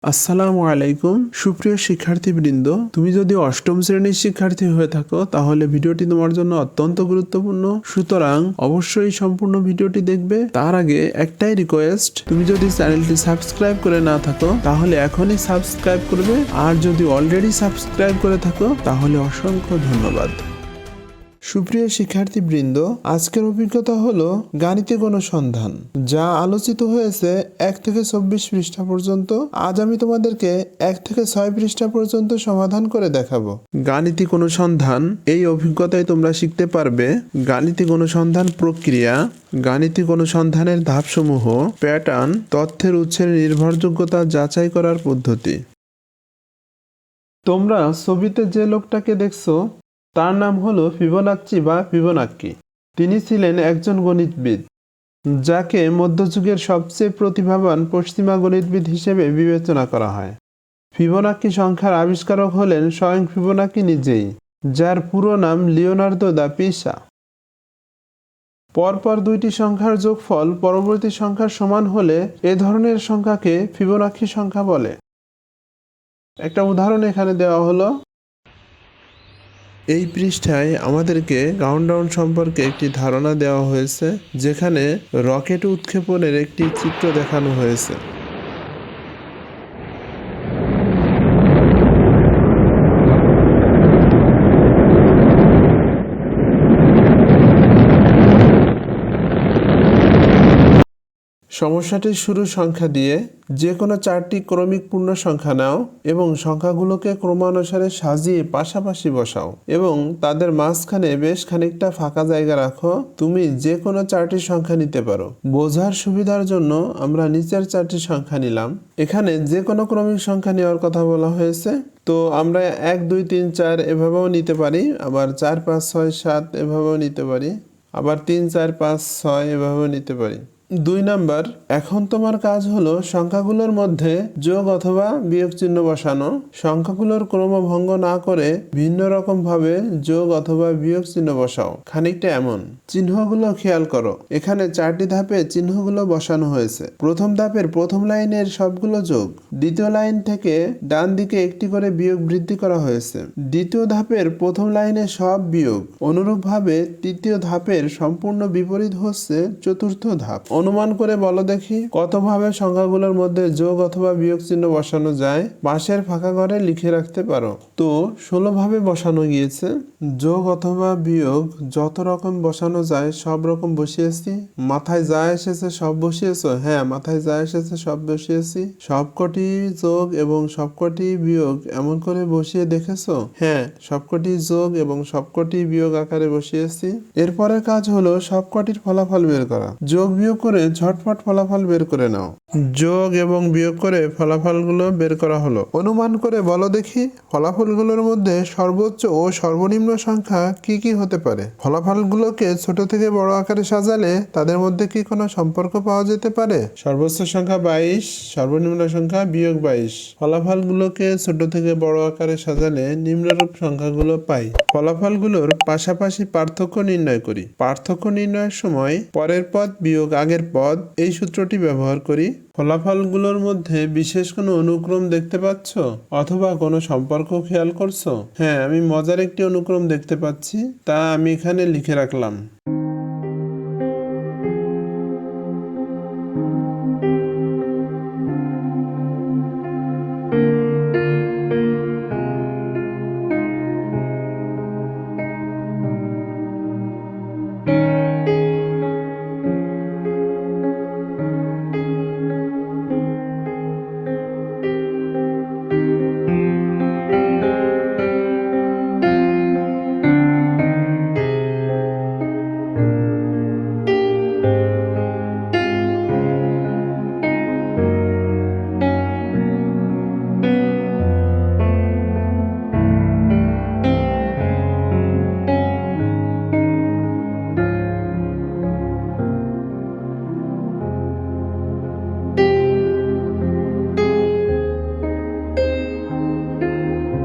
আসসালামু আলাইকুম সুপ্রিয় শিক্ষার্থীবৃন্দ, তুমি যদি অষ্টম শ্রেণীর শিক্ষার্থী হয়ে থাকো তাহলে ভিডিওটি তোমার জন্য অত্যন্ত গুরুত্বপূর্ণ। সুতরাং অবশ্যই সম্পূর্ণ ভিডিওটি দেখবে। তার আগে একটাই রিকোয়েস্ট, তুমি যদি চ্যানেলটি সাবস্ক্রাইব করে না থাকো তাহলে এখনই সাবস্ক্রাইব করবে, আর যদি অলরেডি সাবস্ক্রাইব করে থাকো তাহলে অসংখ্য ধন্যবাদ। সুপ্রিয় শিক্ষার্থীবৃন্দ, আজকের অভিজ্ঞতা হলো গাণিতিক অনুসন্ধান, যা আলোচিত হয়েছে 1 থেকে 24 পৃষ্ঠা পর্যন্ত। আজ আমি তোমাদেরকে 1 থেকে 6 পৃষ্ঠা পর্যন্ত সমাধান করে দেখাবো। গাণিতিক অনুসন্ধান এই অভিজ্ঞতায় তোমরা শিখতে পারবে গাণিতিক অনুসন্ধান প্রক্রিয়া, গাণিতিক অনুসন্ধানের ধাপসমূহ, প্যাটার্ন, তথ্যের উৎসের নির্ভরযোগ্যতা যাচাই করার পদ্ধতি। তোমরা ছবিতে যে লোকটাকে দেখছো তার নাম হলো ফিবোনাচ্চি বা ফিবোনাক্কি। তিনি ছিলেন একজন গণিতবিদ, যাকে মধ্যযুগের সবচেয়ে প্রতিভাবান পশ্চিমা গণিতবিদ হিসেবে বিবেচনা করা হয়। ফিবোনাক্কি সংখ্যার আবিষ্কারক হলেন স্বয়ং ফিবোনাক্কি নিজেই, যার পুরো নাম লিওনার্দো দা পিসা। পরপর দুইটি সংখ্যার যোগফল পরবর্তী সংখ্যার সমান হলে এ ধরনের সংখ্যাকে ফিবোনাক্কি সংখ্যা বলে। একটা উদাহরণ এখানে দেওয়া হলো। এই পৃষ্ঠায় আমাদেরকে কাউন্টডাউন সম্পর্কে একটি ধারণা দেওয়া হয়েছে, যেখানে রকেট উৎক্ষেপণের একটি চিত্র দেখানো হয়েছে। সমস্যাটির শুরু সংখ্যা দিয়ে যে কোনো 4টি ক্রমিক পূর্ণ সংখ্যা নাও এবং সংখ্যাগুলোকে ক্রমানুসারে সাজিয়ে পাশাপাশি বসাও এবং তাদের মাঝখানে বেশ খানিকটা ফাঁকা জায়গা রাখো। তুমি যে কোনো 4টি সংখ্যা নিতে পারো। বোঝার সুবিধার জন্য আমরা নিচের 4টি সংখ্যা নিলাম। এখানে যে কোনো ক্রমিক সংখ্যা নেওয়ার কথা বলা হয়েছে, তো আমরা 1 2 3 4 এভাবেও নিতে পারি, আবার 4 5 6 7 এভাবেও নিতে পারি, আবার 3 4 5 6 এভাবেও নিতে পারি। 2 নাম্বার, এখন তোমার কাজ হলো সংখ্যাগুলোর মধ্যে যোগ অথবা বিয়োগ চিহ্ন বসানো। সংখ্যাগুলোর ক্রমভঙ্গ না করে ভিন্ন রকম ভাবে যোগ অথবা বিয়োগ চিহ্ন বসাও। খানিকটা এমন। চিহ্নগুলো খেয়াল করো। এখানে 4টি ধাপে চিহ্নগুলো বসানো হয়েছে। প্রথম ধাপের প্রথম লাইনের সবগুলো যোগ, দ্বিতীয় লাইন থেকে ডান দিকে একটি করে বিয়োগ বৃদ্ধি করা হয়েছে। দ্বিতীয় ধাপের প্রথম লাইনে সব বিয়োগ। অনুরূপভাবে তৃতীয় ধাপের সম্পূর্ণ বিপরীত হচ্ছে চতুর্থ ধাপ। অনুমান করে বলো দেখি কতভাবে সংখ্যাগুলোর মধ্যে যোগ অথবা বিয়োগ চিহ্ন বসানো যায়। পাশের ফাঁকা ঘরে লিখে রাখতে পারো। তো 16 ভাবে বসানো গিয়েছে। যোগ অথবা বিয়োগ যত রকম বসানো যায় সব রকম বসিয়েছি। মাথায় যা এসেছে সব বসিয়েছো? হ্যাঁ, মাথায় যা এসেছে সব বসিয়েছি। সবকটি যোগ এবং সবকটি বিয়োগ এমন করে বসিয়ে দেখেছো? হ্যাঁ, সবকটি যোগ এবং সবকটি বিয়োগ আকারে বসিয়েছি। এরপরের কাজ হলো সবকটির ফলাফল বের করা। যোগ বিয়োগ করে ঝটপট ফলাফল বের করে নাও। যোগ এবং বিয়োগ করে ফলাফলগুলো বের করা হলো। অনুমান করে বলো দেখি ফলাফলগুলোর মধ্যে সর্বোচ্চ ও সর্বনিম্ন সংখ্যা কি কি হতে পারে। ফলাফলগুলোকে ছোট থেকে বড় আকারে সাজালে তাদের মধ্যে কি কোনো সম্পর্ক পাওয়া যেতে পারে? সর্বোচ্চ সংখ্যা 22, সর্বনিম্ন সংখ্যা বিয়োগ 22। ফলাফলগুলোকে ছোট থেকে বড় আকারে সাজালে নিম্নরূপ সংখ্যাগুলো পাই। ফলাফলগুলোর পাশাপাশি পার্থক্য নির্ণয় করি। পার্থক্য নির্ণয়ের সময় পরের পদ বিয়োগ আগের পদ, এই সূত্রটি ব্যবহার করি। ফলাফলগুলোর মধ্যে বিশেষ কোনো অনুক্রম দেখতে পাচ্ছ অথবা কোনো সম্পর্ক খেয়াল করছো? হ্যাঁ, আমি মজার একটি অনুক্রম দেখতে পাচ্ছি, তা আমি এখানে লিখে রাখলাম।